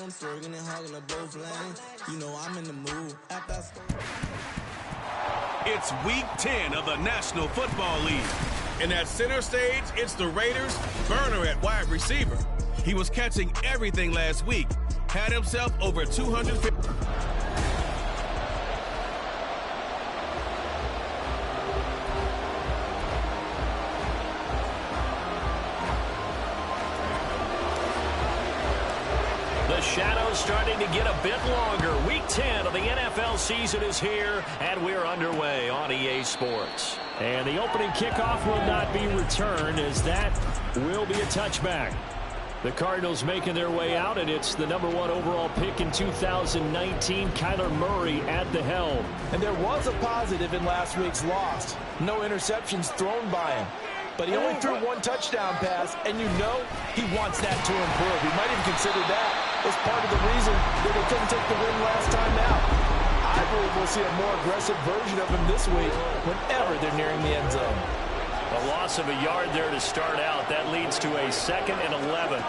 I'm twerking and hugging the both lanes. You know I'm in the mood. After I score. It's Week 10 of the National Football League. And at center stage, it's the Raiders' burner at wide receiver. He was catching everything last week. Had himself over 250. The shadow's starting to get a bit longer. Week 10 of the NFL season is here, and we're underway on EA Sports. And the opening kickoff will not be returned, as that will be a touchback. The Cardinals making their way out, and it's the #1 overall pick in 2019, Kyler Murray at the helm. And there was a positive in last week's loss. No interceptions thrown by him. But he only threw one touchdown pass, and you know he wants that to improve. He might even consider that as part of the reason that they couldn't take the win last time out. I believe we'll see a more aggressive version of him this week whenever they're nearing the end zone. A loss of a yard there to start out. That leads to a 2nd and 11.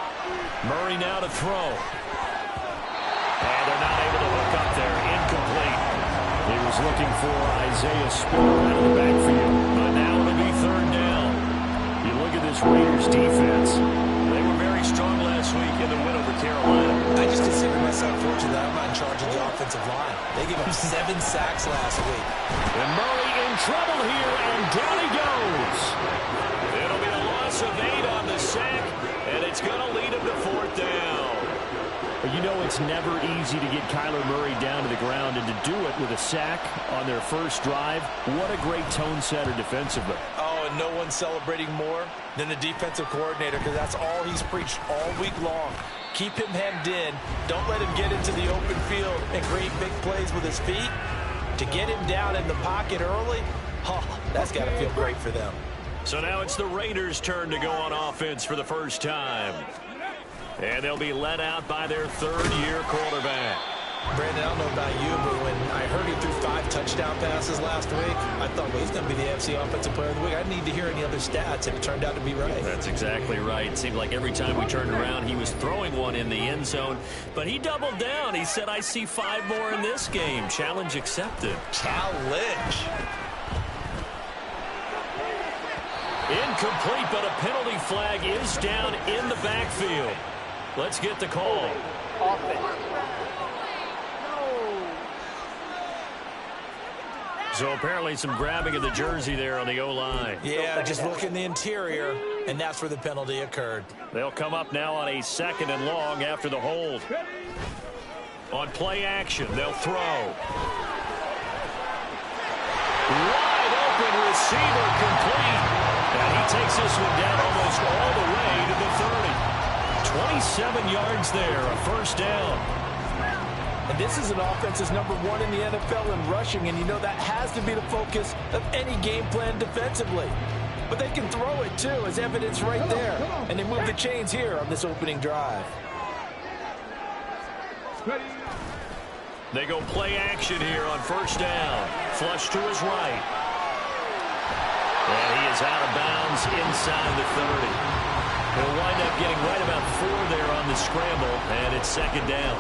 Murray now to throw. And they're not able to hook up there. Incomplete. He was looking for Isaiah Spiller out of the backfield. But now it'll be 3rd down. You look at this Raiders defense. They were very strong last week in the win over Carolina. I just consider myself fortunate that I'm not in charge of the offensive line. They gave up 7 sacks last week. And Murray in trouble here, and down he goes. It'll be a loss of 8 on the sack, and it's going to lead him to 4th down. But you know it's never easy to get Kyler Murray down to the ground, and to do it with a sack on their first drive, what a great tone setter defensively. Oh, and no one's celebrating more than the defensive coordinator, because that's all he's preached all week long. Keep him hemmed in. Don't let him get into the open field and create big plays with his feet. To get him down in the pocket early, that's got to feel great for them. So now it's the Raiders' turn to go on offense for the first time. And they'll be led out by their 3rd-year quarterback. Brandon, I don't know about you, but when I heard he threw 5 touchdown passes last week, I thought, well, he's going to be the AFC Offensive Player of the Week. I didn't need to hear any other stats, and it turned out to be right. That's exactly right. It seemed like every time we turned around, he was throwing one in the end zone. But he doubled down. He said, I see 5 more in this game. Challenge accepted. Challenge. Incomplete, but a penalty flag is down in the backfield. Let's get the call. So apparently some grabbing of the jersey there on the O-line. Yeah, just look in the interior, and that's where the penalty occurred. They'll come up now on a 2nd and long after the hold. On play action, they'll throw. Wide open receiver complete. And he takes this one down almost all the way to the 30. 27 yards there, a 1st down. And this is an offense that's #1 in the NFL in rushing, and you know that has to be the focus of any game plan defensively. But they can throw it, too, as evidence right there. And they move the chains here on this opening drive. They go play action here on 1st down. Flush to his right. And he is out of bounds inside the 30. He'll wind up getting right about 4 there on the scramble, and it's 2nd down.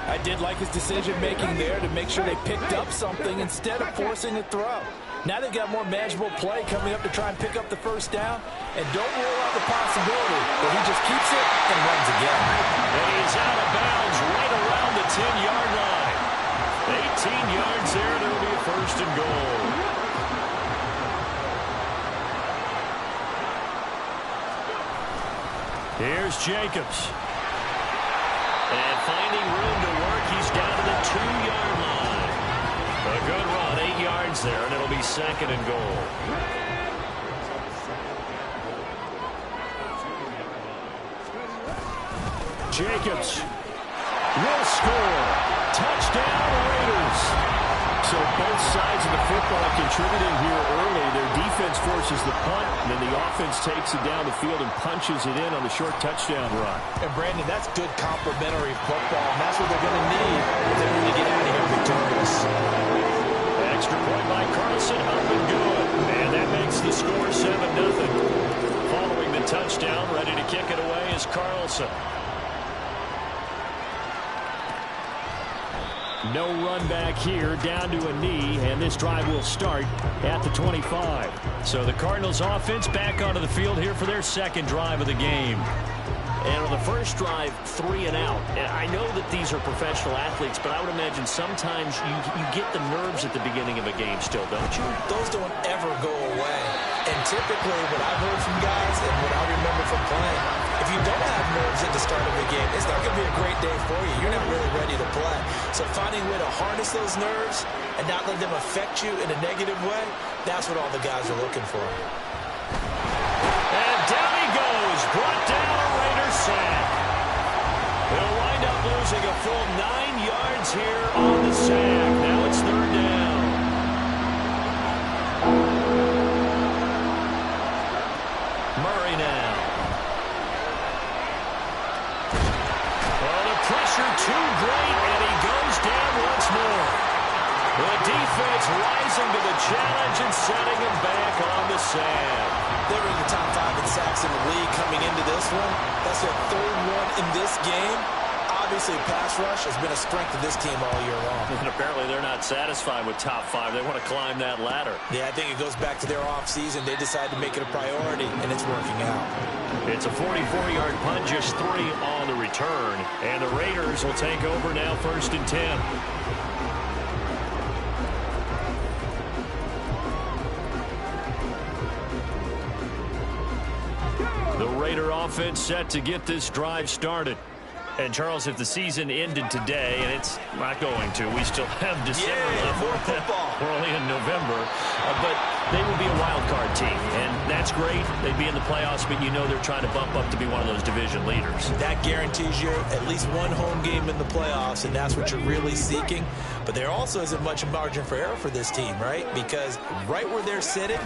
I did like his decision-making there to make sure they picked up something instead of forcing a throw. Now they've got more manageable play coming up to try and pick up the 1st down. And don't rule out the possibility that he just keeps it and runs again. And he's out of bounds right around the 10-yard line. 18 yards there, and it'll be a 1st and goal. Here's Jacobs. And finding room to work, he's down to the 2-yard line. A good run, 8 yards there, and it'll be 2nd and goal. Jacobs will score. Touchdown, Raiders. So both sides of the football contributing here early. Their defense forces the punt, and then the offense takes it down the field and punches it in on the short touchdown run. And, Brandon, that's good complementary football, and that's what they're going to need if they're going to get out of here victorious. Extra point by Carlson, up and good. And that makes the score 7-0. Following the touchdown, ready to kick it away is Carlson. No run back here, down to a knee, and this drive will start at the 25. So the Cardinals offense back onto the field here for their second drive of the game. And on the first drive, 3 and out. And I know that these are professional athletes, but I would imagine sometimes you get the nerves at the beginning of a game still, don't you? Those don't ever go away. And typically what I've heard from guys and what I remember from playing, if you don't have nerves at the start of a game, it's not going to be a great day for you. You're not really ready to play. So finding a way to harness those nerves and not let them affect you in a negative way, that's what all the guys are looking for. And down he goes, brought down a Raiders sack. They'll wind up losing a full 9 yards here on the sack. Now it's third down. Murray now. Oh, the pressure too great, and he goes down once more. The defense rising to the challenge and setting him back on the sack. They were in the top 5 in sacks in the league coming into this one. That's their third one in this game. Obviously, pass rush has been a strength of this team all year long. And apparently they're not satisfied with top 5. They want to climb that ladder. Yeah, I think it goes back to their offseason. They decided to make it a priority, and it's working out. It's a 44-yard punt, just 3 on the return. And the Raiders will take over now, 1st and 10. The Raider offense set to get this drive started. And, Charles, if the season ended today, and it's not going to, we still have December left. More football. We're only in November. But they will be a wild card team, and that's great. They'd be in the playoffs, but you know they're trying to bump up to be one of those division leaders. That guarantees you at least one home game in the playoffs, and that's what you're really seeking. But there also isn't much margin for error for this team, right? Because right where they're sitting,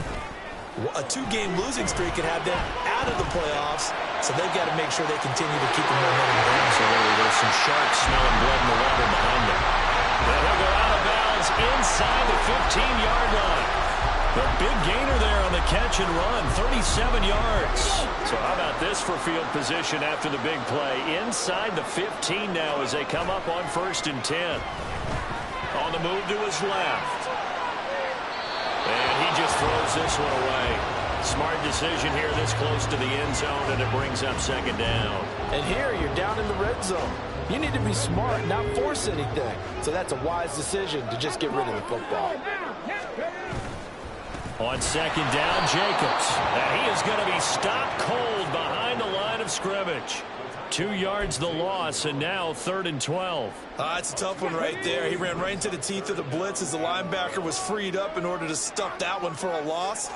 a 2-game losing streak could have them out of the playoffs, so they've got to make sure they continue to keep the momentum going. Absolutely. There's some sharks smelling blood in the water behind them. And he'll go out of bounds inside the 15-yard line. The big gainer there on the catch and run, 37 yards. So how about this for field position after the big play? Inside the 15 now as they come up on 1st and 10. On the move to his left. And he just throws this one away. Smart decision here this close to the end zone, and it brings up 2nd down. And here you're down in the red zone. You need to be smart, not force anything. So that's a wise decision to just get rid of the football. On 2nd down, Jacobs. And he is going to be stopped cold behind the line of scrimmage. 2 yards the loss, and now 3rd and 12. It's a tough one right there. He ran right into the teeth of the blitz as the linebacker was freed up in order to stuff that one for a loss.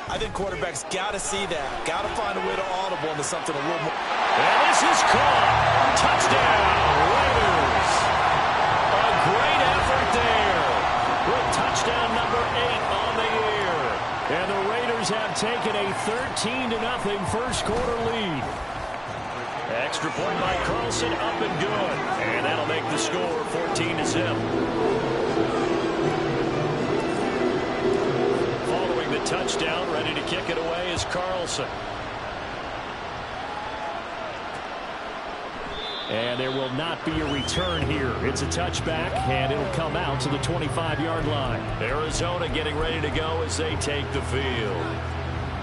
I think quarterbacks got to see that. Got to find a way to audible into something a little more. And this is caught. Touchdown, Raiders. A great effort there with touchdown number 8 on the year. And the Raiders have taken a 13-0 first quarter lead. Extra point by Carlson, up and good. And that'll make the score 14-0. Following the touchdown, ready to kick it away is Carlson. And there will not be a return here. It's a touchback, and it'll come out to the 25-yard line. Arizona getting ready to go as they take the field.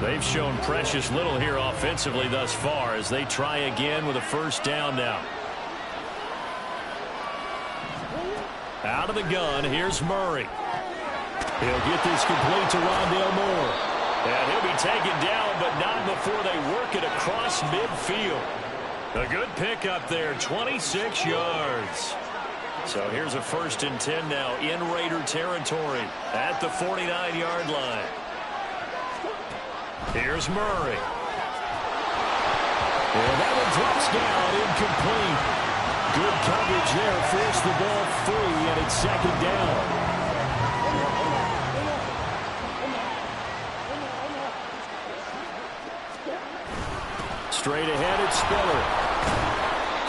They've shown precious little here offensively thus far as they try again with a 1st down now. Out of the gun, here's Murray. He'll get this complete to Rondale Moore. And he'll be taken down, but not before they work it across midfield. A good pickup there, 26 yards. So here's a 1st and 10 now in Raider territory at the 49-yard line. Here's Murray. And that one drops down, incomplete. Good coverage there, forced the ball free, and it's 2nd down. Straight ahead, it's Spiller.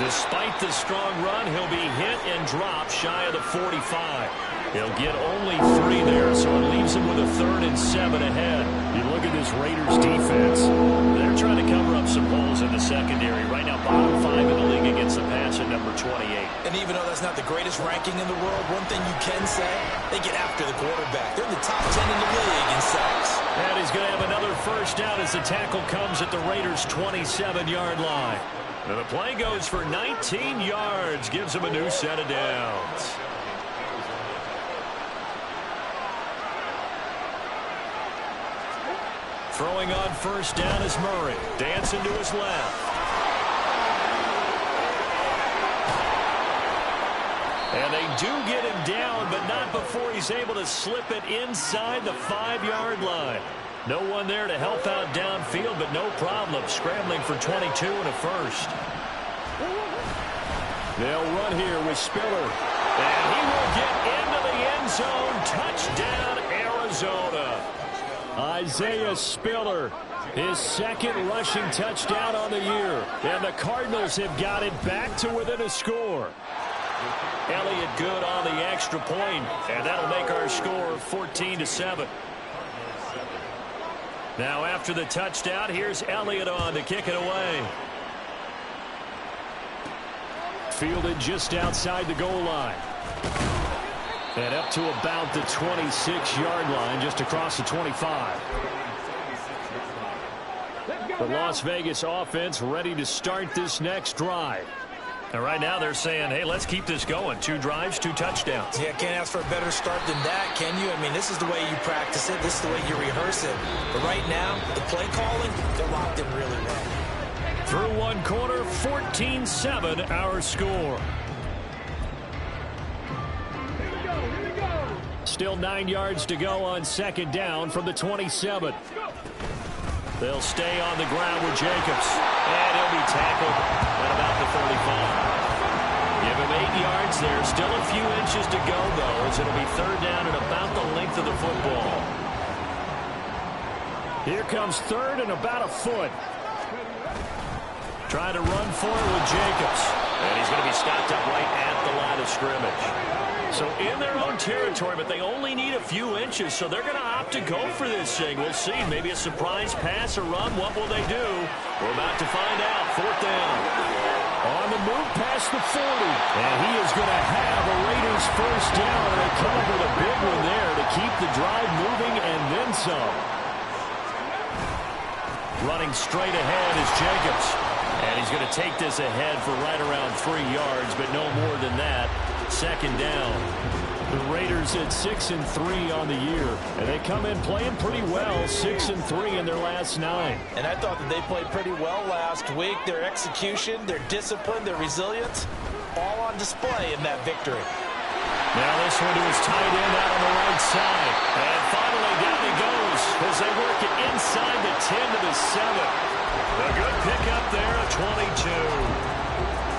Despite the strong run, he'll be hit and dropped shy of the 45. He'll get only 3 there, so it leaves him with a 3rd and 7 ahead. You look at this Raiders defense. They're trying to cover up some holes in the secondary. Right now, bottom 5 in the league against the pass at number 28. And even though that's not the greatest ranking in the world, one thing you can say, they get after the quarterback. They're in the top 10 in the league in sacks. And he's going to have another first down as the tackle comes at the Raiders' 27-yard line. And the play goes for 19 yards, gives him a new set of downs. Throwing on first down is Murray. Dancing to his left. And they do get him down, but not before he's able to slip it inside the 5-yard line. No one there to help out downfield, but no problem. Scrambling for 22 and a first. They'll run here with Spiller. And he will get into the end zone. Touchdown, Arizona. Isaiah Spiller, his 2nd rushing touchdown on the year. And the Cardinals have got it back to within a score. Elliott good on the extra point, and that'll make our score 14-7. Now after the touchdown, here's Elliott on to kick it away. Fielded just outside the goal line. And up to about the 26-yard line, just across the 25. The Las Vegas offense ready to start this next drive. And right now they're saying, hey, let's keep this going. 2 drives, 2 touchdowns. Yeah, can't ask for a better start than that, can you? I mean, this is the way you practice it. This is the way you rehearse it. But right now, the play calling, they're locked in really well. Through one quarter, 14-7 our score. Still 9 yards to go on 2nd down from the 27. They'll stay on the ground with Jacobs. And he'll be tackled at about the 35. Give him 8 yards there. Still a few inches to go, though, as it'll be 3rd down at about the length of the football. Here comes 3rd and about a foot. Trying to run for it with Jacobs. And he's going to be stopped up right at the line of scrimmage. So in their own territory, but they only need a few inches, so they're going to opt to go for this thing. We'll see. Maybe a surprise pass or run. What will they do? We're about to find out. 4th down. On the move past the 40. And he is going to have a Raiders first down. And they come up with a big one there to keep the drive moving and then some. Running straight ahead is Jacobs. And he's going to take this ahead for right around 3 yards, but no more than that. 2nd down. The Raiders at 6-3 on the year, and they come in playing pretty well, 6-3 in their last 9. And I thought that they played pretty well last week. Their execution, their discipline, their resilience, all on display in that victory. Now this one to his tight end out on the right side. And finally down he goes as they work it inside the 10 to the 7. A good pickup there at 22.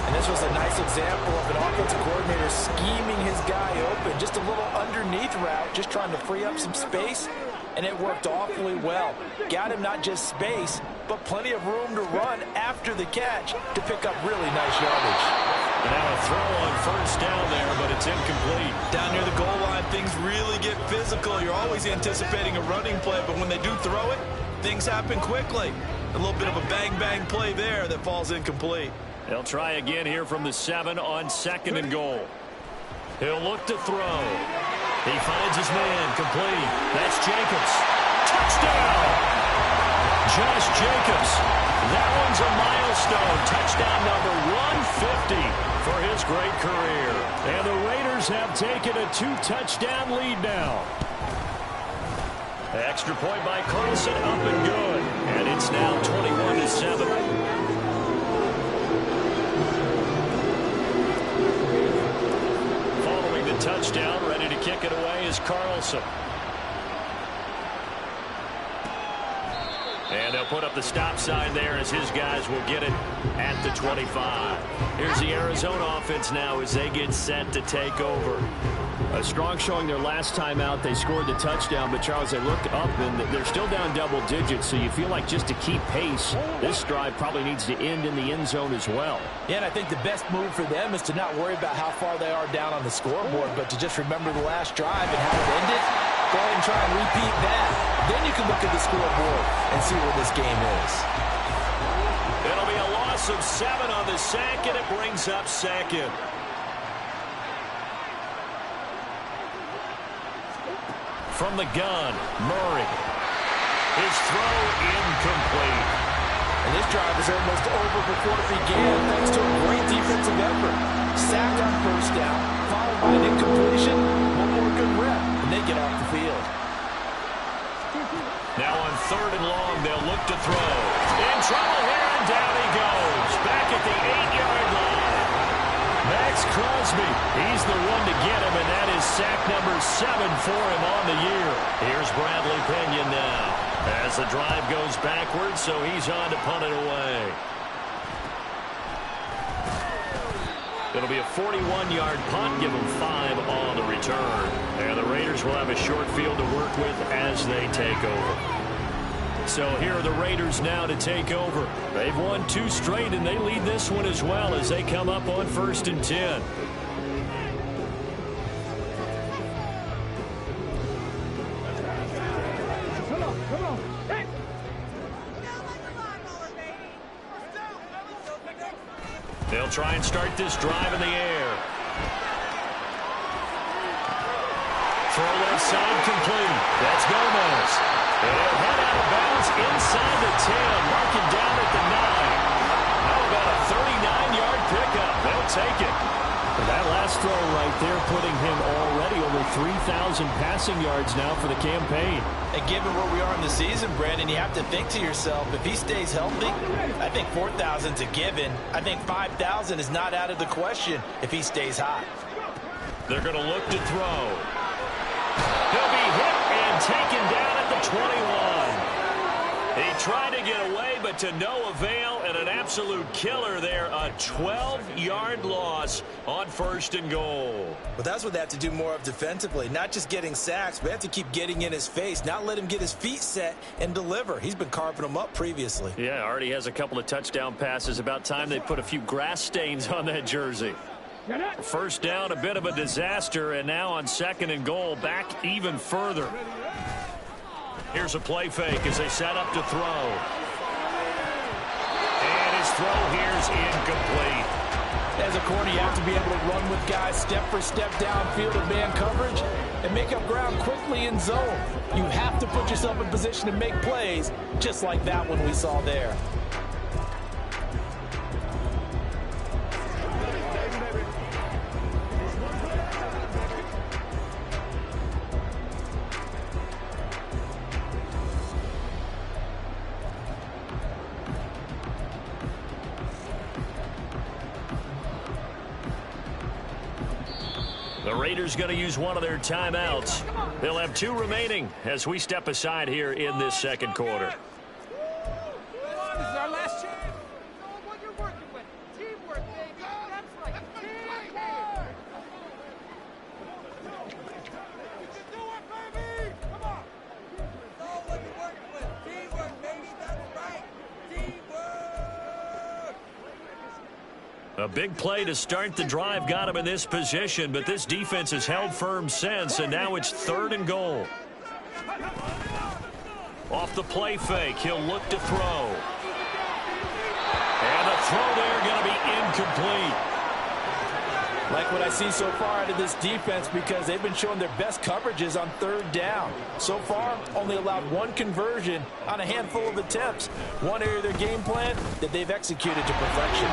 And this was a nice example of an offensive coordinator scheming his guy open. Just a little underneath route, just trying to free up some space, and it worked awfully well. Got him not just space, but plenty of room to run after the catch to pick up really nice yardage. And now a throw on first down there, but it's incomplete. Down near the goal line, things really get physical. You're always anticipating a running play, but when they do throw it, things happen quickly. A little bit of a bang-bang play there that falls incomplete. They'll try again here from the 7 on 2nd and goal. He'll look to throw. He finds his man complete. That's Jacobs. Touchdown! Josh Jacobs. That one's a milestone. Touchdown number 150 for his great career. And the Raiders have taken a 2-touchdown lead now. Extra point by Carlson, up and good. And it's now 21-7. Following the touchdown, ready to kick it away is Carlson. And they'll put up the stop sign there as his guys will get it at the 25. Here's the Arizona offense now as they get set to take over. A strong showing their last time out. They scored the touchdown, but Charles, they look up and they're still down double digits, so you feel like just to keep pace, this drive probably needs to end in the end zone as well. Yeah, and I think the best move for them is to not worry about how far they are down on the scoreboard, but to just remember the last drive and how it ended. Go ahead and try and repeat that. Then you can look at the scoreboard and see where this game is. It'll be a loss of 7 on the sack, and it brings up second. From the gun, Murray. His throw incomplete. And this drive is almost over before it began thanks to a great defensive effort. Sacked on first down, followed by an incompletion, one more good rep, and they get off the field. Now on 3rd and long, they'll look to throw. In trouble here, and down he goes. Back at the 8-yard line. Max Crosby, he's the one to get him, and that is sack number 7 for him on the year. Here's Bradley Pinion now as the drive goes backwards, so he's on to punt it away. It'll be a 41-yard punt, give them 5 on the return. And the Raiders will have a short field to work with as they take over. So here are the Raiders now to take over. They've won 2 straight, and they lead this one as well as they come up on 1st and 10. They'll try and start this drive in the air. Throw left side complete. That's Gomez. They'll head out of bounds inside the 10. Marking down at the 9. How about a 39-yard pickup? They'll take it. And that last throw right there putting him already over 3,000 passing yards now for the campaign. And given where we are in the season, Brandon, you have to think to yourself, if he stays healthy, I think 4,000's a given. I think 5,000 is not out of the question if he stays hot. They're going to look to throw. He'll be hit and taken down at the 21. He tried to get away, but to no avail, and an absolute killer there. A 12-yard loss on 1st and goal. But that's what they have to do more of defensively, not just getting sacks, but have to keep getting in his face, not let him get his feet set and deliver. He's been carving them up previously. Yeah, already has a couple of touchdown passes. About time they put a few grass stains on that jersey. First down, a bit of a disaster, and now on 2nd and goal, back even further. Here's a play fake as they set up to throw. And his throw here's incomplete. As a corner, you have to be able to run with guys step for step downfield in man coverage and make up ground quickly in zone. You have to put yourself in position to make plays, just like that one we saw there. The Raiders going to use one of their timeouts. They'll have 2 remaining as we step aside here in this 2nd quarter. This is our last chance. Know what you're working with. Teamwork, baby. That's right. Teamwork. You can do it, baby. Come on. Know what you're working with. Teamwork, baby. That's right. Teamwork. A big play to start the drive got him in this position, but this defense has held firm since, and now it's 3rd and goal. Off the play fake, he'll look to throw. And the throw there going to be incomplete. Like what I see so far out of this defense, because they've been showing their best coverages on 3rd down. So far, only allowed 1 conversion on a handful of attempts. One area of their game plan that they've executed to perfection.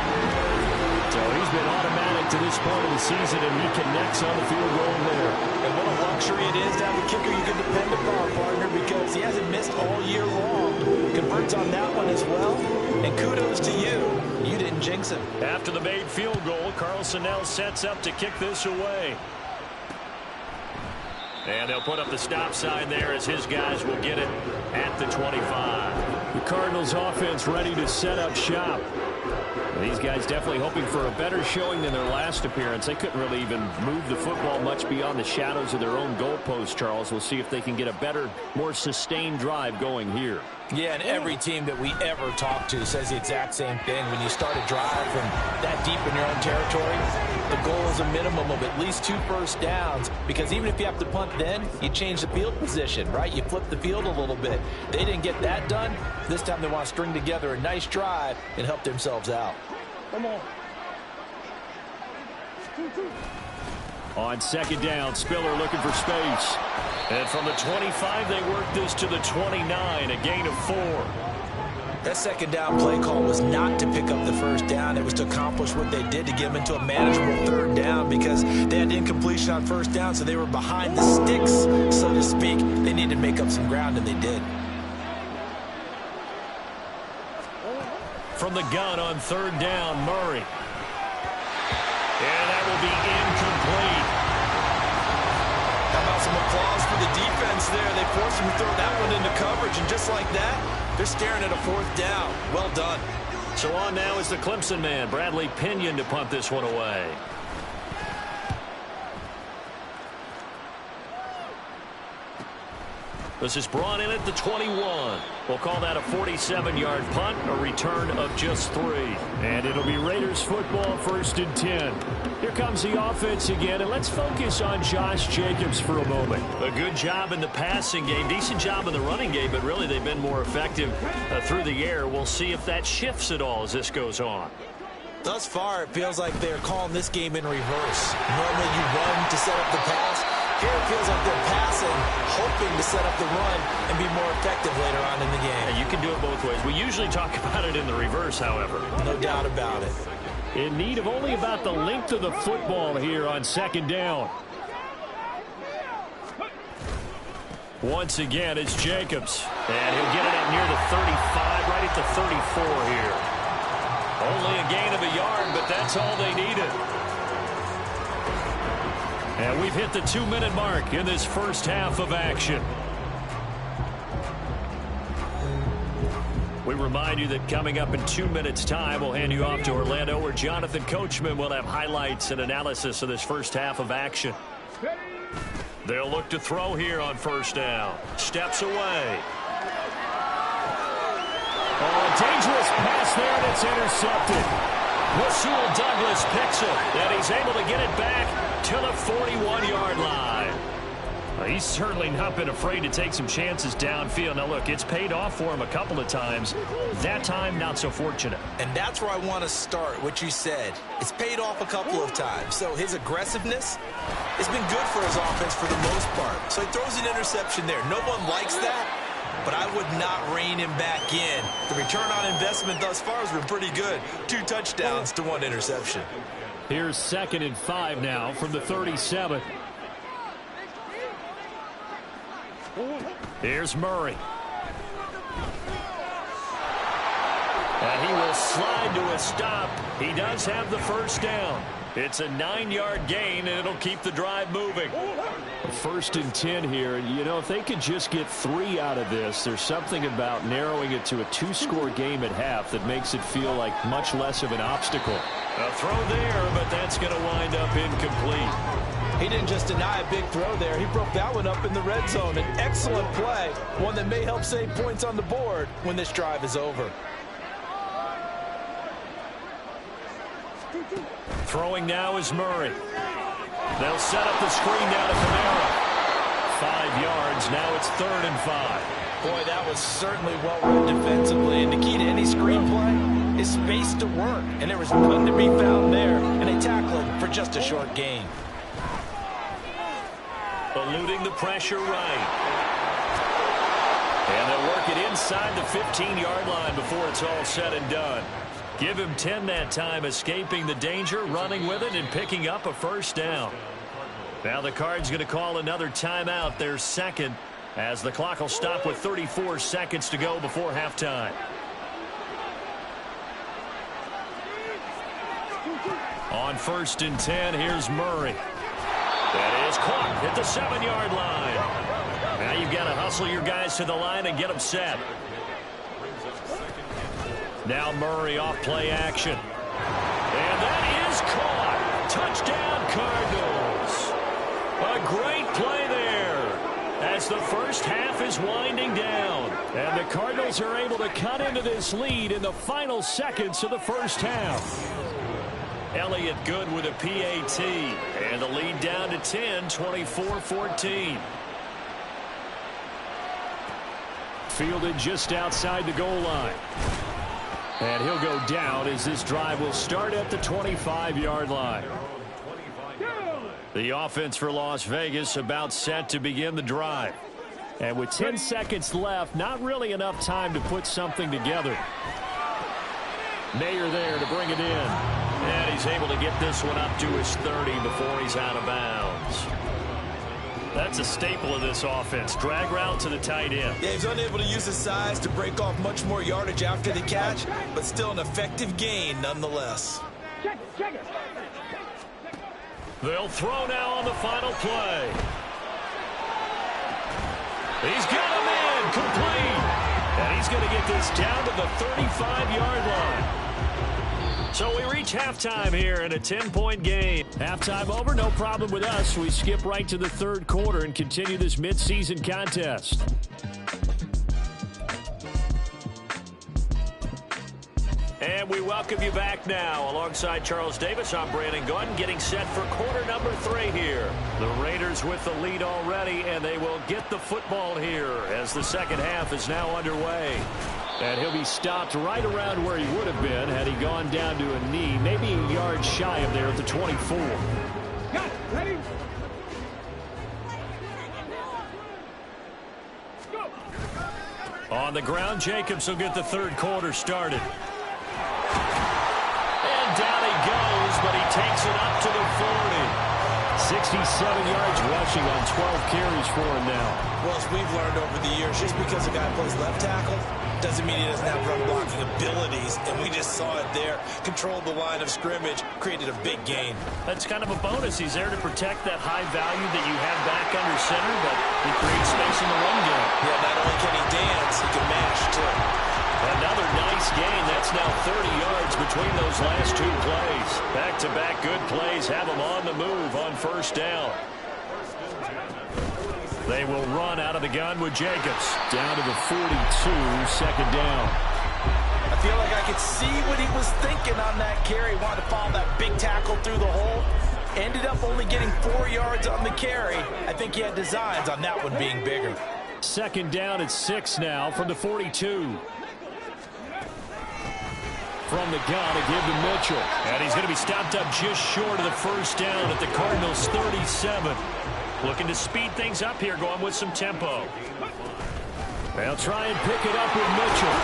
So he's been automatic to this point of the season, and he connects on the field goal there. And what a luxury it is to have a kicker you can depend upon, partner, because he hasn't missed all year long. Converts on that one as well. And kudos to you. You didn't jinx him. After the made field goal, Carlson now sets up to kick this away. And they'll put up the stop sign there as his guys will get it at the 25. The Cardinals offense ready to set up shop. These guys definitely hoping for a better showing than their last appearance. They couldn't really even move the football much beyond the shadows of their own goalpost, Charles. We'll see if they can get a better, more sustained drive going here. Yeah, and every team that we ever talk to says the exact same thing. When you start a drive from that deep in your own territory, the goal is a minimum of at least 2 first downs, because even if you have to punt then, you change the field position, right? You flip the field a little bit. They didn't get that done. This time they want to string together a nice drive and help themselves out. Come on. On second down, Spiller looking for space. And from the 25, they work this to the 29, a gain of 4. That second down play call was not to pick up the first down. It was to accomplish what they did, to get them into a manageable third down, because they had incompletion on first down, so they were behind the sticks, so to speak. They needed to make up some ground, and they did. From the gun on third down, Murray. And that will be incomplete. How about some applause for the defense there? They forced him to throw that one into coverage, and just like that, they're staring at a fourth down. Well done. So on now is the Clemson man, Bradley Pinion, to punt this one away. This is brought in at the 21. We'll call that a 47-yard punt, a return of just 3. And it'll be Raiders football, 1st and 10. Here comes the offense again, and let's focus on Josh Jacobs for a moment. A good job in the passing game, decent job in the running game, but really they've been more effective through the air. We'll see if that shifts at all as this goes on. Thus far, it feels like they're calling this game in reverse. Normally you run to set up the pass. Here it feels like they're passing, hoping to set up the run and be more effective later on in the game. Yeah, you can do it both ways. We usually talk about it in the reverse, however. No doubt about it. In need of only about the length of the football here on second down. Once again, it's Jacobs. And he'll get it at near the 35, right at the 34 here. Only a gain of a yard, but that's all they needed. And we've hit the 2-minute mark in this first half of action. We remind you that coming up in 2 minutes' time, we'll hand you off to Orlando, where Jonathan Coachman will have highlights and analysis of this first half of action. They'll look to throw here on first down. Steps away. Oh, a dangerous pass there, and it's intercepted. Rasul Douglas picks it, and he's able to get it back to the 41-yard line. He's certainly not been afraid to take some chances downfield. Now, look, it's paid off for him a couple of times. That time, not so fortunate. And that's where I want to start, what you said. It's paid off a couple of times. So his aggressiveness has been good for his offense for the most part. So he throws an interception there. No one likes that, but I would not rein him back in. The return on investment thus far has been pretty good. 2 touchdowns to 1 interception. Here's 2nd and 5 now from the 37. Here's Murray. And he will slide to a stop. He does have the first down. It's a 9-yard gain, and it'll keep the drive moving. 1st and 10 here. You know, if they could just get 3 out of this, there's something about narrowing it to a 2-score game at half that makes it feel like much less of an obstacle. A throw there, but that's going to wind up incomplete. He didn't just deny a big throw there. He broke that one up in the red zone. An excellent play, one that may help save points on the board when this drive is over. Throwing now is Murray. They'll set up the screen down to Kamara. 5 yards. Now it's 3rd and 5. Boy, that was certainly well read defensively. And the key to any screenplay is space to work. And there was none to be found there. And they tackle him for just a short gain. Eluding the pressure right. And they'll work it inside the 15-yard line before it's all said and done. Give him 10 that time, escaping the danger, running with it, and picking up a first down. Now the Cards going to call another timeout, their 2nd, as the clock will stop with 34 seconds to go before halftime. On 1st and 10, here's Murray. That is caught at the 7-yard line. Now you've got to hustle your guys to the line and get them set. Now Murray off play action. And that is caught. Touchdown, Cardinals. A great play there as the first half is winding down. And the Cardinals are able to cut into this lead in the final seconds of the first half. Elliott good with a PAT. And the lead down to 10, 24-14. Fielded just outside the goal line. And he'll go down as this drive will start at the 25-yard line. The offense for Las Vegas about set to begin the drive. And with 10 seconds left, not really enough time to put something together. Mayer there to bring it in. And he's able to get this one up to his 30 before he's out of bounds. That's a staple of this offense. Drag route to the tight end. Yeah, he's unable to use his size to break off much more yardage after the catch, but still an effective gain nonetheless. Check it. They'll throw now on the final play. He's got him in, complete. And he's going to get this down to the 35-yard line. So we reach halftime here in a 10-point game. Halftime over, no problem with us. We skip right to the third quarter and continue this midseason contest. And we welcome you back now. Alongside Charles Davis, I'm Brandon Gordon, getting set for quarter number 3 here. The Raiders with the lead already, and they will get the football here as the second half is now underway. And he'll be stopped right around where he would have been had he gone down to a knee, maybe a yard shy of there at the 24. Got it. Ready? Go. On the ground, Jacobs will get the third quarter started. And down he goes, but he takes it up to the 40. 67 yards rushing on 12 carries for him now. Well, as we've learned over the years, just because a guy plays left tackle doesn't mean he doesn't have run blocking abilities, and we just saw it there. Controlled the line of scrimmage, created a big gain. That's kind of a bonus. He's there to protect that high value that you have back under center, but he creates space in the run game. Yeah, not only can he dance, he can mash, too. Another nice gain. That's now 30 yards between those last two plays. Back-to-back good plays have him on the move on first down. They will run out of the gun with Jacobs. Down to the 42, second down. I feel like I could see what he was thinking on that carry. Wanted to follow that big tackle through the hole. Ended up only getting 4 yards on the carry. I think he had designs on that one being bigger. Second down at 6 now from the 42. From the gun to give to Mitchell. And he's going to be stopped up just short of the first down at the Cardinals' 37. Looking to speed things up here, going with some tempo. They'll try and pick it up with Mitchell.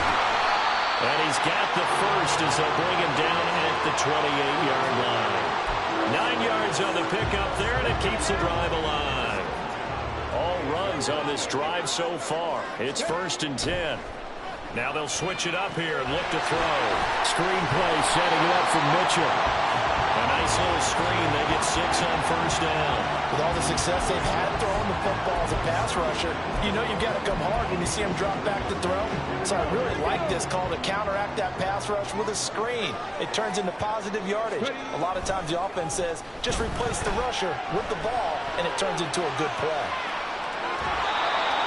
And he's got the first as they'll bring him down at the 28-yard line. 9 yards on the pickup there, and it keeps the drive alive. All runs on this drive so far. It's 1st and 10. Now they'll switch it up here and look to throw. Screen play setting it up for Mitchell. A nice little screen. They get 6 on first down. With all the success they've had throwing the football as a pass rusher, you know you've got to come hard when you see him drop back to throw. So I really like this call to counteract that pass rush with a screen. It turns into positive yardage. A lot of times the offense says, just replace the rusher with the ball, and it turns into a good play.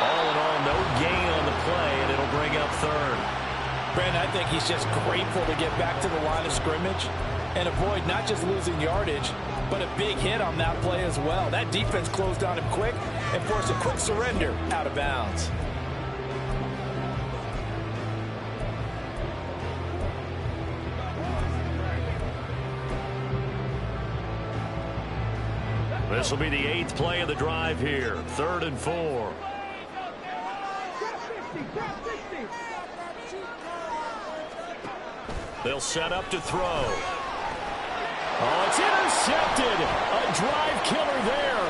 All in all, no gain on the play, and it'll bring up third. Brandon, I think he's just grateful to get back to the line of scrimmage and avoid not just losing yardage, but a big hit on that play as well. That defense closed on him quick and forced a quick surrender out of bounds. This will be the 8th play of the drive here. 3rd and 4. They'll set up to throw. Oh, it's intercepted. A drive killer there.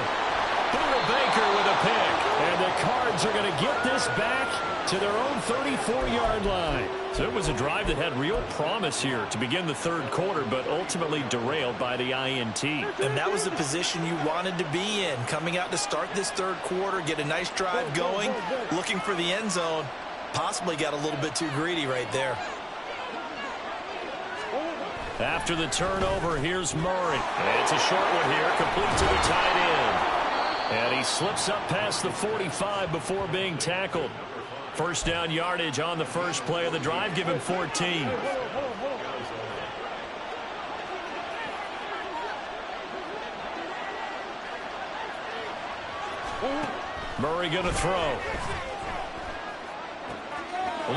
Buda Baker with a pick. And the Cards are going to get this back to their own 34-yard line. So it was a drive that had real promise here to begin the third quarter, but ultimately derailed by the INT. And that was the position you wanted to be in. Coming out to start this third quarter, get a nice drive going, looking for the end zone. Possibly got a little bit too greedy right there. After the turnover, here's Murray. It's a short one here, complete to the tight end. And he slips up past the 45 before being tackled. First down yardage on the first play of the drive. Give him 14. Murray going to throw.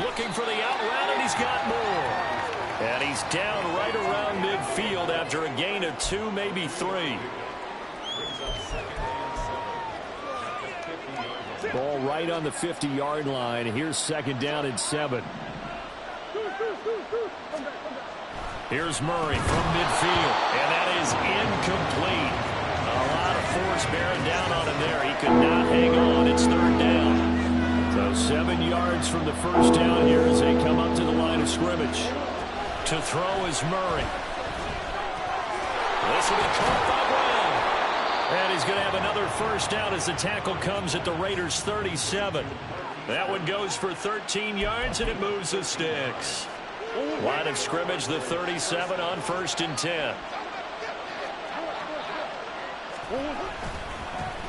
Looking for the out route, and he's got more. And he's down right around midfield after a gain of 2, maybe 3. Ball right on the 50-yard line. Here's second down and 7. Here's Murray from midfield, and that is incomplete. A lot of force bearing down on him there. He could not hang on. It's third down. So 7 yards from the first down here as they come up to the line of scrimmage. To throw is Murray. This will be caught by Brown. And he's going to have another first down as the tackle comes at the Raiders' 37. That one goes for 13 yards, and it moves the sticks. Line of scrimmage, the 37 on 1st and 10.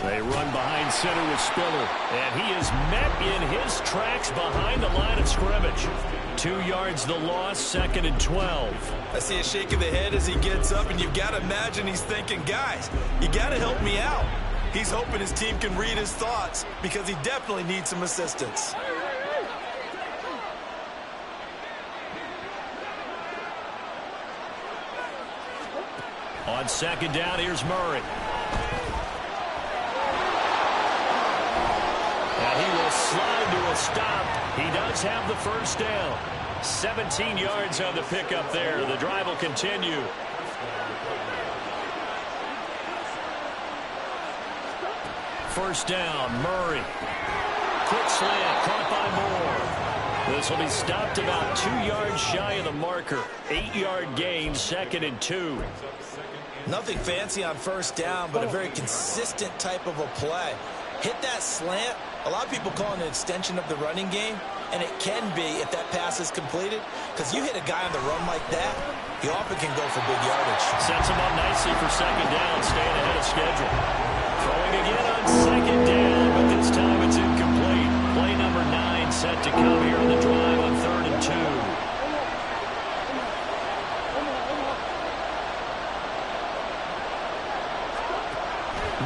They run behind center with Spiller, and he is met in his tracks behind the line of scrimmage. 2 yards the loss, 2nd and 12. I see a shake of the head as he gets up, and you've got to imagine he's thinking, guys, you got to help me out. He's hoping his team can read his thoughts because he definitely needs some assistance. On second down, here's Murray. And he will slide to a stop. He does have the first down. 17 yards on the pickup there. The drive will continue. First down, Murray. Quick slant, caught by Moore. This will be stopped about 2 yards shy of the marker. 8-yard gain, 2nd and 2. Nothing fancy on first down, but a very consistent type of a play. Hit that slant. A lot of people call it an extension of the running game, and it can be if that pass is completed, because you hit a guy on the run like that, he often can go for big yardage. Sets him up nicely for second down, staying ahead of schedule. Throwing again on second down, but this time it's incomplete. Play number 9 set to come here on the drive on 3rd and 2.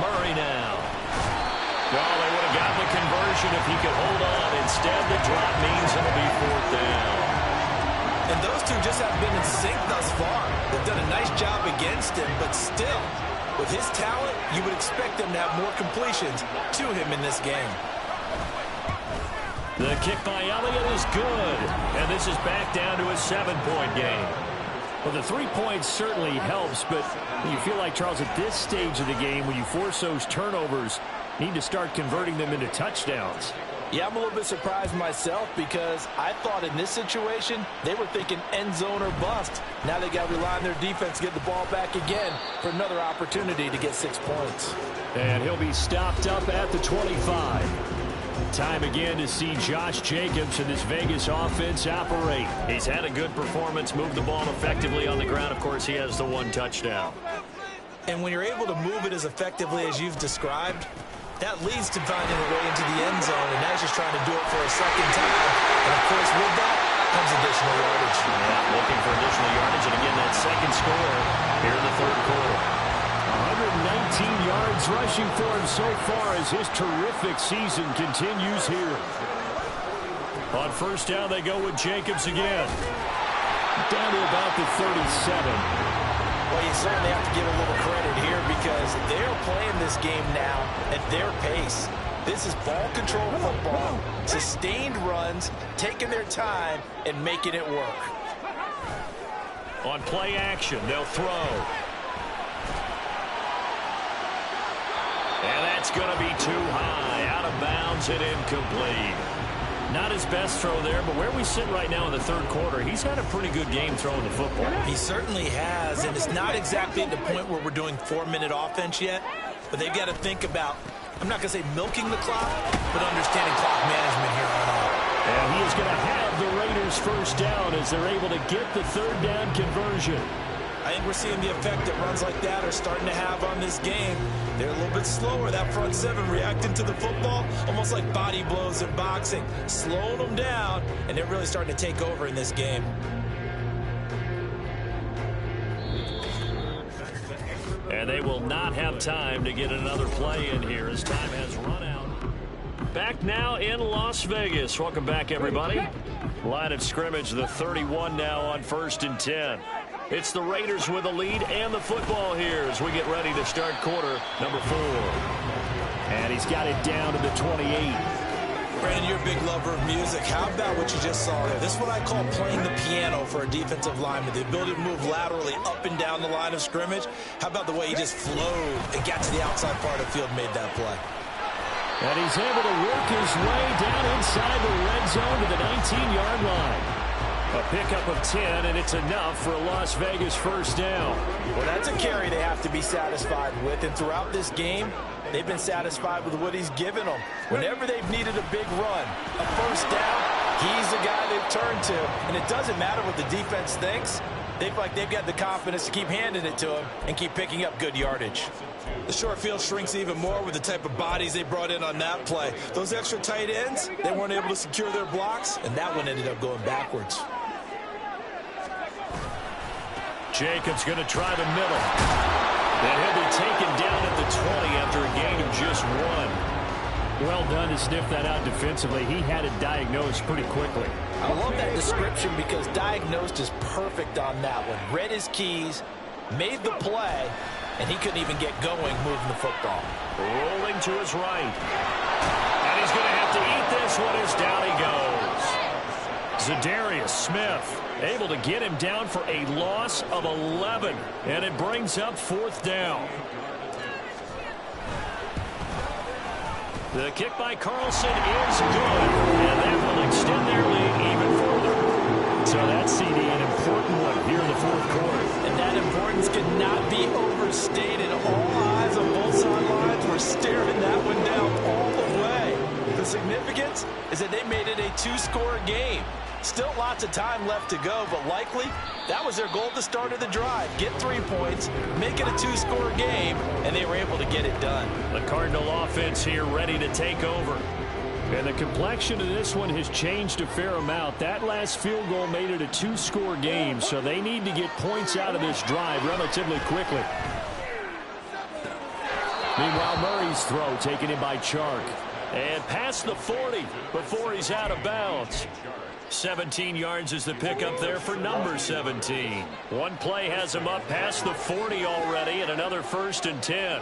Murray now. Oh, they would have gotten the conversion if he could hold on. Instead, the drop means it'll be 4th down. And those two just haven't been in sync thus far. They've done a nice job against him, but still, with his talent, you would expect them to have more completions to him in this game. The kick by Elliott is good. And this is back down to a 7-point game. Well, the 3 points certainly helps, but you feel like, Charles, at this stage of the game, when you force those turnovers, need to start converting them into touchdowns. Yeah, I'm a little bit surprised myself because I thought in this situation they were thinking end zone or bust. Now they got to rely on their defense to get the ball back again for another opportunity to get 6 points. And he'll be stopped up at the 25. Time again to see Josh Jacobs and this Vegas offense operate. He's had a good performance, moved the ball effectively on the ground. Of course, he has the 1 touchdown. And when you're able to move it as effectively as you've described, that leads to finding a way into the end zone, and now he's just trying to do it for a second time. And, of course, with that comes additional yardage. Yeah, looking for additional yardage, and again, that second score here in the 3rd quarter. 119 yards rushing for him so far as his terrific season continues here. On first down, they go with Jacobs again. Down to about the 37. Well, you certainly have to give a little credit here because they're playing this game now at their pace. This is ball control football, sustained runs, taking their time, and making it work. On play action, they'll throw. And that's going to be too high, out of bounds and incomplete. Not his best throw there, but where we sit right now in the 3rd quarter, he's had a pretty good game throwing the football. He certainly has, and it's not exactly at the point where we're doing 4-minute offense yet, but they've got to think about, I'm not going to say milking the clock, but understanding clock management here on out. And he is going to have the Raiders first down as they're able to get the 3rd down conversion. think we're seeing the effect that runs like that are starting to have on this game. They're a little bit slower, that front seven reacting to the football, almost like body blows in boxing, slowing them down, and they're really starting to take over in this game. And they will not have time to get another play in here as time has run out. Back now in Las Vegas. Welcome back, everybody. Line of scrimmage, the 31 now on 1st and 10. It's the Raiders with the lead and the football here as we get ready to start quarter number 4. And he's got it down to the 28. Brandon, you're a big lover of music. How about what you just saw there? This is what I call playing the piano for a defensive lineman. The ability to move laterally up and down the line of scrimmage. How about the way he just flowed and got to the outside part of the field and made that play? And he's able to work his way down inside the red zone to the 19-yard line. A pickup of 10, and it's enough for a Las Vegas first down. Well, that's a carry they have to be satisfied with. And throughout this game, they've been satisfied with what he's given them. Whenever they've needed a big run, a first down, he's the guy they've turned to. And it doesn't matter what the defense thinks. They feel like they've got the confidence to keep handing it to him and keep picking up good yardage. The short field shrinks even more with the type of bodies they brought in on that play. Those extra tight ends, they weren't able to secure their blocks, and that one ended up going backwards. Jacobs going to try the middle. And he'll be taken down at the 20 after a gain of just 1. Well done to sniff that out defensively. He had it diagnosed pretty quickly. I love that description because diagnosed is perfect on that one. Read his keys, made the play, and he couldn't even get going moving the football. Rolling to his right. And he's going to have to eat this one as down he goes. Zadarius Smith able to get him down for a loss of 11. And it brings up 4th down. The kick by Carlson is good. And that will extend their lead even further. So that's CD, an important one here in the 4th quarter. And that importance cannot be overstated. All eyes on both sidelines were staring that one down all the way. The significance is that they made it a 2-score game. Still lots of time left to go, but likely that was their goal at the start of the drive. Get 3 points, make it a 2-score game, and they were able to get it done. The Cardinal offense here ready to take over. And the complexion of this one has changed a fair amount. That last field goal made it a 2-score game, so they need to get points out of this drive relatively quickly. Meanwhile, Murray's throw taken in by Chark. And past the 40 before he's out of bounds. 17 yards is the pickup there for number 17. One play has him up past the 40 already, and another 1st and 10.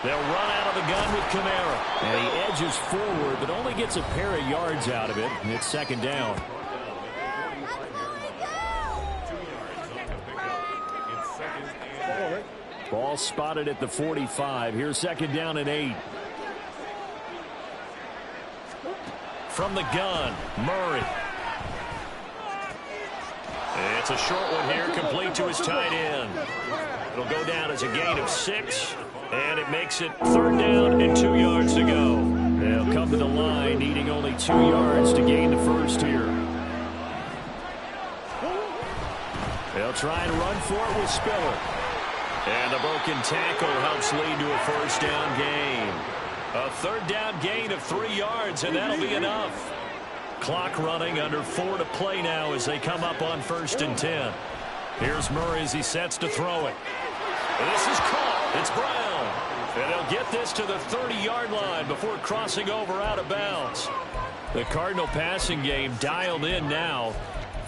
They'll run out of the gun with Kamara. And he edges forward, but only gets a pair of yards out of it, and it's 2nd down. Ball spotted at the 45. Here's 2nd down and 8. From the gun, Murray. It's a short one here, complete to his tight end. It'll go down as a gain of 6, and it makes it 3rd down and 2 yards to go. They'll come to the line, needing only 2 yards to gain the first here. They'll try and run for it with Spiller. And the broken tackle helps lead to a 1st down gain. A 3rd down gain of 3 yards, and that'll be enough. Clock running, under 4 to play now as they come up on 1st and 10. Here's Murray as he sets to throw it. This is caught. It's Brown. And he'll get this to the 30-yard line before crossing over out of bounds. The Cardinal passing game dialed in now.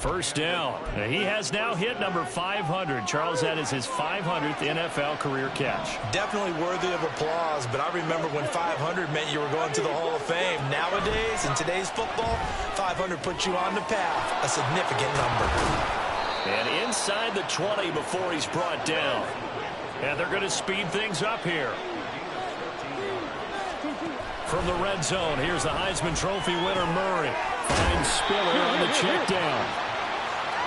1st down. He has now hit number 500. Charles, that is his 500th NFL career catch. Definitely worthy of applause, but I remember when 500 meant you were going to the Hall of Fame. Nowadays, in today's football, 500 puts you on the path, a significant number. And inside the 20 before he's brought down. And they're going to speed things up here. From the red zone, here's the Heisman Trophy winner, Murray. Finds Spiller on the check down.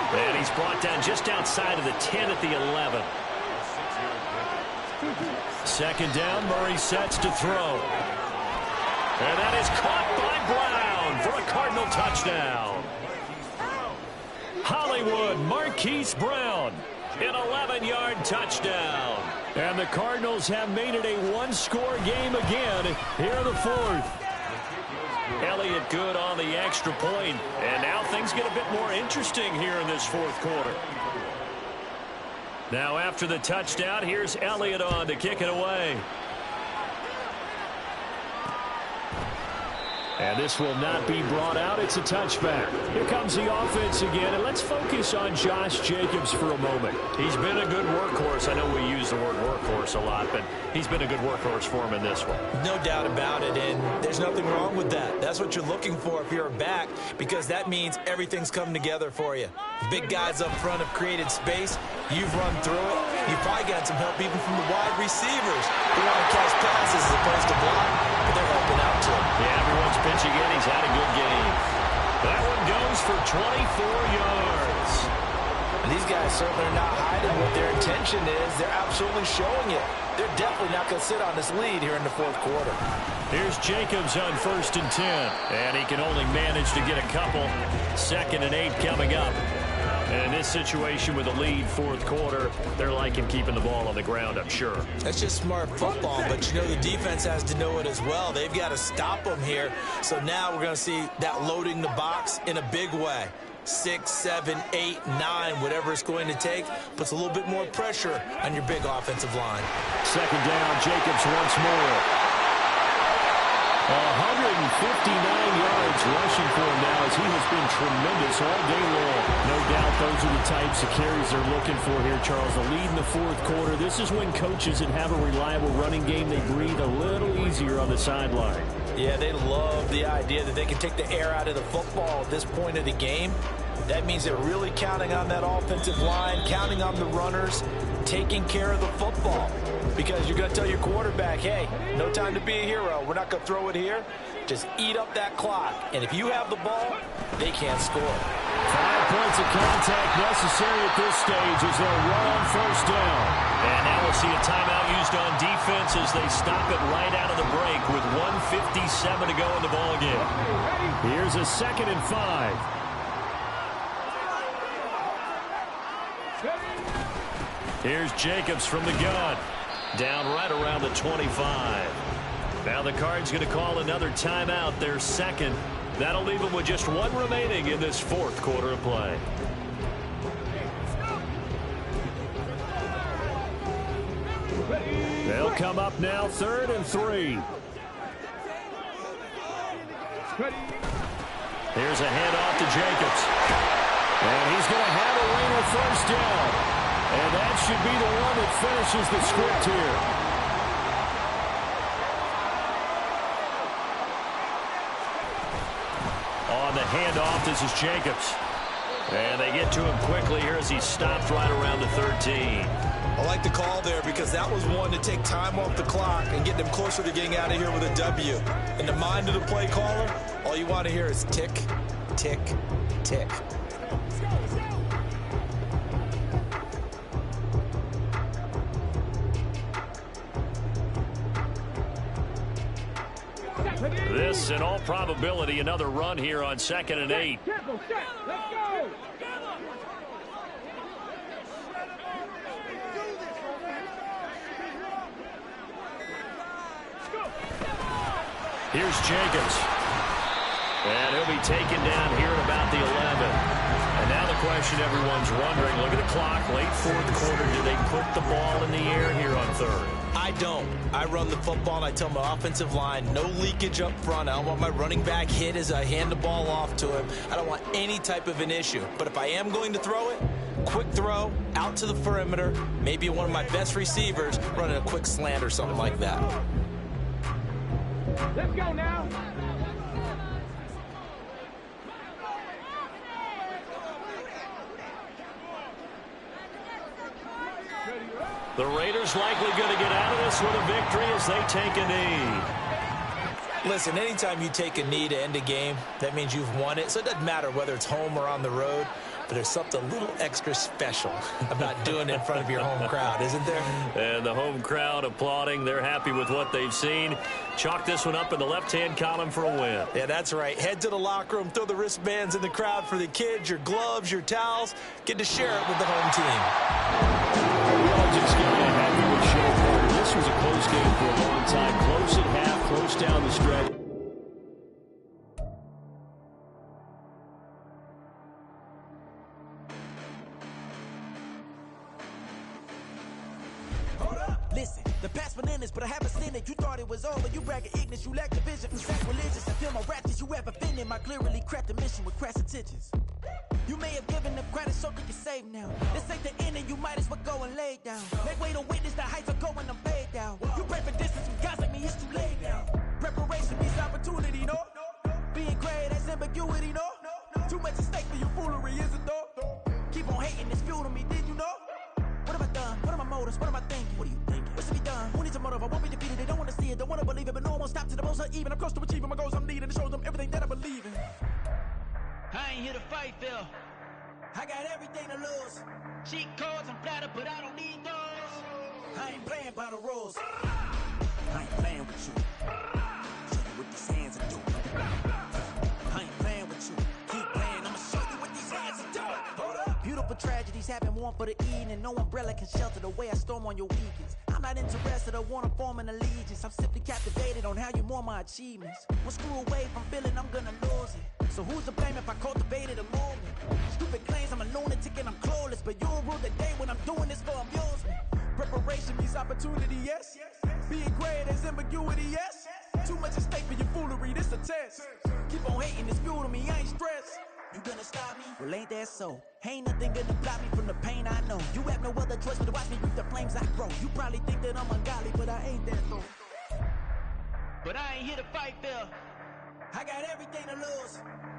And he's brought down just outside of the 10 at the 11. 2nd down, Murray sets to throw. And that is caught by Brown for a Cardinal touchdown. Hollywood Hollywood, Marquise Brown. An 11-yard touchdown. And the Cardinals have made it a one-score game again here in the fourth. Elliott good on the extra point. And now things get a bit more interesting here in this fourth quarter. Now after the touchdown, here's Elliott on to kick it away. And this will not be brought out. It's a touchback. Here comes the offense again. And let's focus on Josh Jacobs for a moment. He's been a good workhorse. I know we use the word workhorse a lot, but he's been a good workhorse for him in this one. No doubt about it, and there's nothing wrong with that. That's what you're looking for if you're a back, because that means everything's come together for you. Big guys up front have created space. You've run through it. You've probably got some help even from the wide receivers who want to catch passes as opposed to block, but they're helping out too. Yeah, everyone's pitching in. He's had a good game. That one goes for 24 yards. And these guys certainly are not hiding what their intention is. They're absolutely showing it. They're definitely not going to sit on this lead here in the fourth quarter. Here's Jacobs on 1st and 10. And he can only manage to get a couple. 2nd and 8 coming up. And in this situation with a lead fourth quarter, they're liking keeping the ball on the ground, I'm sure. That's just smart football, but you know the defense has to know it as well. They've got to stop them here. So now we're going to see that loading the box in a big way. 6, 7, 8, 9, whatever it's going to take, puts a little bit more pressure on your big offensive line. 2nd down, Jacobs once more. 159 yards rushing for him now as he has been tremendous all day long. No doubt those are the types of carries they're looking for here, Charles. The lead in the fourth quarter. This is when coaches that have a reliable running game, they breathe a little easier on the sideline. Yeah, they love the idea that they can take the air out of the football at this point of the game. That means they're really counting on that offensive line, counting on the runners, taking care of the football. Because you're going to tell your quarterback, hey, no time to be a hero. We're not going to throw it here. Just eat up that clock. And if you have the ball, they can't score. 5 points of contact necessary at this stage as they'll run on 1st down. And now we'll see a timeout used on defense as they stop it right out of the break with 1:57 to go in the ballgame. Here's a 2nd and 5. Here's Jacobs from the gun. Down right around the 25. Now the Cards going to call another timeout, their 2nd. That'll leave them with just 1 remaining in this fourth quarter of play. They'll come up now 3rd and 3. Here's a handoff to Jacobs. And he's going to have a winner 1st down. And that should be the one that finishes the script here. On the handoff, this is Jacobs. And they get to him quickly here as he stopped right around the 13. I like the call there because that was one to take time off the clock and get them closer to getting out of here with a W. In the mind of the play caller, all you want to hear is tick, tick, tick. This, in all probability, another run here on 2nd and 8. Here's Jacobs. And he'll be taken down here at about the 11. And now the question everyone's wondering, look at the clock, late fourth quarter, do they put the ball in the air here on 3rd? I don't. I run the football and I tell my offensive line, no leakage up front. I don't want my running back hit as I hand the ball off to him. I don't want any type of an issue. But if I am going to throw it, quick throw, out to the perimeter, maybe one of my best receivers running a quick slant or something like that. Let's go now. The Raiders likely going to get out of this with a victory as they take a knee. Listen, anytime you take a knee to end a game, that means you've won it. So it doesn't matter whether it's home or on the road. But there's something a little extra special about doing it in front of your home crowd, isn't there? And the home crowd applauding. They're happy with what they've seen. Chalk this one up in the left-hand column for a win. Yeah, that's right. Head to the locker room, throw the wristbands in the crowd for the kids, your gloves, your towels. Get to share it with the home team. Well, just getting happy with Show Porter. This was a close game for a long time. Close at half, close down the stretch. Listen, the past bananas, but I haven't seen it. You thought it was over. You bragging ignorance. You lack the vision from sacrilegious. I feel my ratchets. You have offended my clearly cracked the mission with crass intentions. You may have given them credit so they can save now. This ain't the end and you might as well go and lay down. Make way to witness the heights are going, I'm fade down. You pray for distance from guys like me, it's too late now. Preparation means opportunity, no? Being great, that's ambiguity, no? Too much at stake for your foolery, is it though? Keep on hating, it's fuel to me, did you know? What have I done? What are my motives? What am I thinking? What are you thinking? What's to be done? Who needs a motive? I won't be defeated. They don't want to see it, don't want to believe it, but no one won't stop to the most uneven. I'm close to achieving my goals. I'm needing to show them everything that I believe in. I ain't here to fight, Phil. I got everything to lose. Cheat codes, I'm flattered, but I don't need those. I ain't playing by the rules. I ain't playing with you. Show you what these hands are doing. I ain't playing with you. Keep playing, I'ma show you what these hands are doing. Hold up. Beautiful tragedies happen, one for the evening. No umbrella can shelter the way I storm on your weekends. I'm not interested, I wanna form an allegiance. I'm simply captivated on how you mourn my achievements. One screw away from feeling I'm gonna lose it. So who's to blame if I cultivated a movement? Stupid claims I'm a lunatic and I'm clueless, but you'll rule the day when I'm doing this for amusement. Preparation means opportunity, yes. Being great as ambiguity, yes. Too much at stake for your foolery, this a test. Keep on hating, it's fuel to me, I ain't stressed. You gonna stop me? Well, ain't that so? Ain't nothing gonna block me from the pain I know. You have no other choice but to watch me reap the flames I grow. You probably think that I'm ungodly, but I ain't that though. But I ain't here to fight, Phil. I got everything to lose.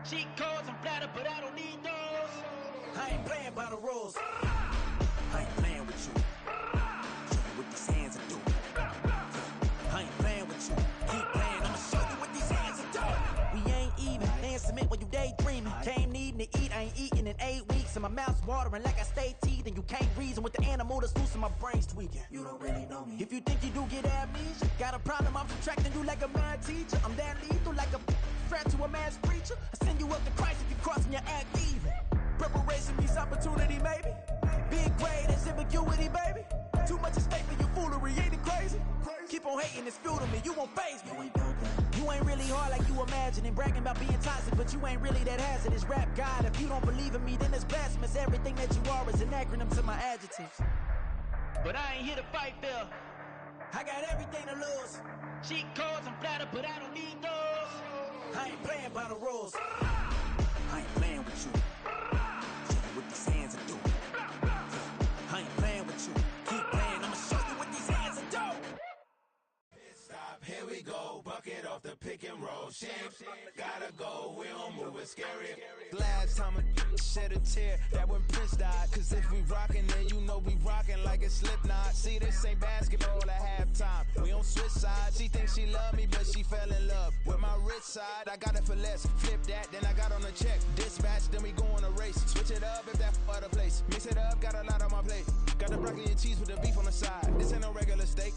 Cheat codes, I'm flattered, but I don't need those. I ain't playing by the rules. I ain't playing with you. Show you what these hands are doing. I ain't playing with you. Keep playing, I'ma show you what these hands are doing. We ain't even. They ain't submit when you daydreaming. Came needing to eat, I ain't eating in 8 weeks. And my mouth's watering like I stay teeth. And you can't reason with the animal that's loose and my brain's tweaking. You don't really know me. If you think you do get amnesia, got a problem, I'm subtracting you like a mad teacher. I'm that lethal like a threat to a mass preacher. I send you up to Christ if you crossing your act evil. Preparation means opportunity, maybe. Being great is ambiguity, baby. Too much at stake for your foolery, ain't it crazy? Keep on hating, it's fuel to me, you won't faze me. You ain't really hard like you imagine and bragging about being toxic, but you ain't really that hazardous. Rap God, if you don't believe in me, then it's blasphemous. Everything that you are is an acronym to my adjectives. But I ain't here to fight, Phil. I got everything to lose. Cheat codes, I'm flattered, but I don't need those. I ain't playing by the rules. I ain't playing with you. Show you what these hands are doing. I ain't playing with you. Keep playing, I'ma show you what these hands are doing. Stop, here we go. Bucket off the pick and roll. Shame, gotta go. We don't move, it's scary. Last time I shed a tear, that when Prince died. Cause if we rockin', then you know we rockin' like a Slipknot. See, this ain't basketball at halftime. We don't switch sides. She thinks she love me, but she fell in love with my rich side. I got it for less. Flip that, then I got on a check. Dispatch, then we go on a race. Switch it up if that other place. Mix it up, got a lot on my plate. Got the broccoli and cheese with the beef on the side. This ain't no regular steak.